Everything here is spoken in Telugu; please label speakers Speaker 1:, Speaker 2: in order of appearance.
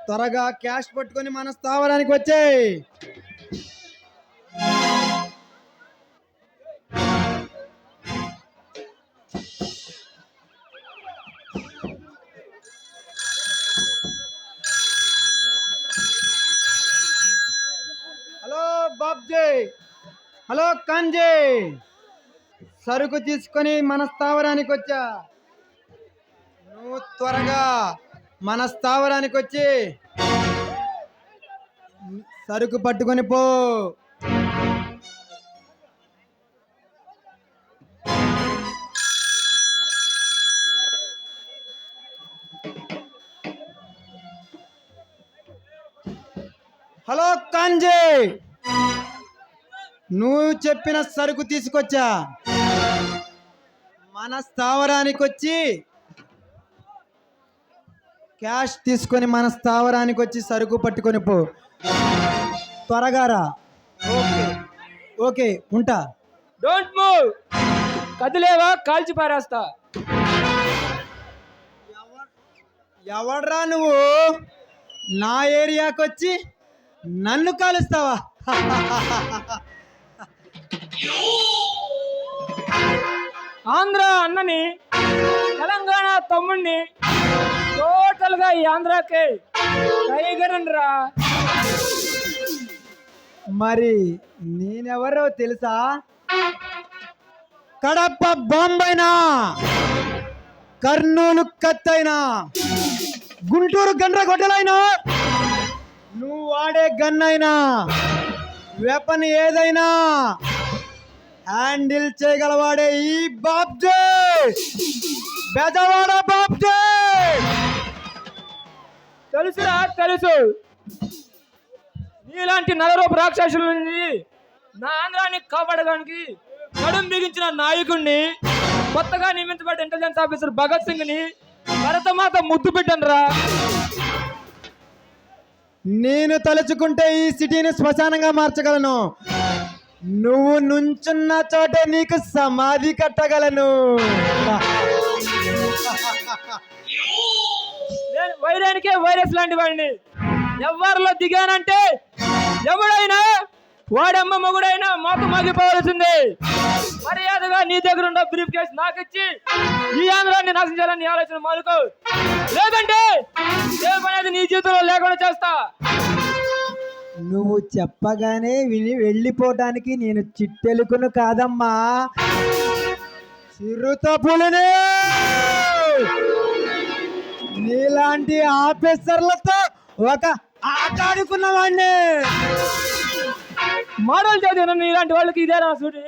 Speaker 1: త్వరగా క్యాష్ పట్టుకొని మన స్థావరానికి వచ్చేయ్. హలో బాబ్జీ, హలో కాంజీ, సరుకు తీసుకొని మన స్థావరానికి వచ్చా. నువ్వు త్వరగా మన స్థావరానికి వచ్చి సరుకు పట్టుకొని పో. హలో కాంజీ, నువ్వు చెప్పిన సరుకు తీసుకొచ్చా. మన స్థావరానికి వచ్చి క్యాష్ తీసుకొని మన స్థావరానికి వచ్చి సరుకు పట్టుకొని పో. త్వరగా రా. ఓకే ఓకే, ఉంటా.
Speaker 2: డోంట్ మూవ్, కదిలేవా కాల్చి పారేస్తా.
Speaker 1: ఎవడ్రా నువ్వు నా ఏరియాకి వచ్చి నన్ను కాలుస్తావా?
Speaker 2: ఆంధ్ర అన్నని, తెలంగాణ తమ్ముడిని, టోటల్ గా ఈ ఆంధ్రాకి టైగర్ రా.
Speaker 1: మరి నేనెవరో తెలుసా? కడప బాంబైనా, కర్నూలు కత్తైనా, గుంటూరు గండ్రగొడ్డలైనా, నువ్వు వాడే గన్నైనా, వెపన్ ఏదైనా హ్యాండిల్ చేయగలవాడే ఈ బాబ్జీ, బెజవాడ బాబ్జీ.
Speaker 2: తెలుసురా, తెలుసు. నీలాంటి నలరూప రాక్షసుల నుంచి నా ఆంధ్రాన్ని కాపాడడానికి నడుం బిగించిన నాయకుడిని, కొత్తగా నియమించబడ్డ ఇంటెలిజెన్స్ ఆఫీసర్ భగత్ సింగ్ ని భరతమాత ముద్దు పెట్టండిరా.
Speaker 1: నేను తలుచుకుంటే ఈ సిటీని శ్మశానంగా మార్చగలను. నువ్వు నుంచున్న చోటే నీకు సమాధి కట్టగలను.
Speaker 2: నేను వైరానికే వైరస్ లాంటి వాడిని. ఎవరిలో దిగానంటే ఎవడైనా, వాడమ్మ మొగుడైనా మాకు మగిపోవాల్సిందే. మర్యాదగా నీ దగ్గర ఉన్న బ్రీఫ్ కేసు నాకు ఇచ్చి ఈ ఆంధ్రాన్ని నాశనం చేయాలని ఆలోచన మానుకో, లేదంటే అనేది నీ జీవితంలో లేకుండా చేస్తా.
Speaker 1: నువ్వు చెప్పగానే విని వెళ్ళిపోవటానికి నేను చిట్టెలుకును కాదమ్మా, చిరుత పులిని. నీలాంటి ఆఫీసర్లతో ఒక ఆట ఆడుకున్నవాడిని.
Speaker 2: మోడల్ చదివిన ఇలాంటి వాళ్ళకి ఇదేనా సూటి?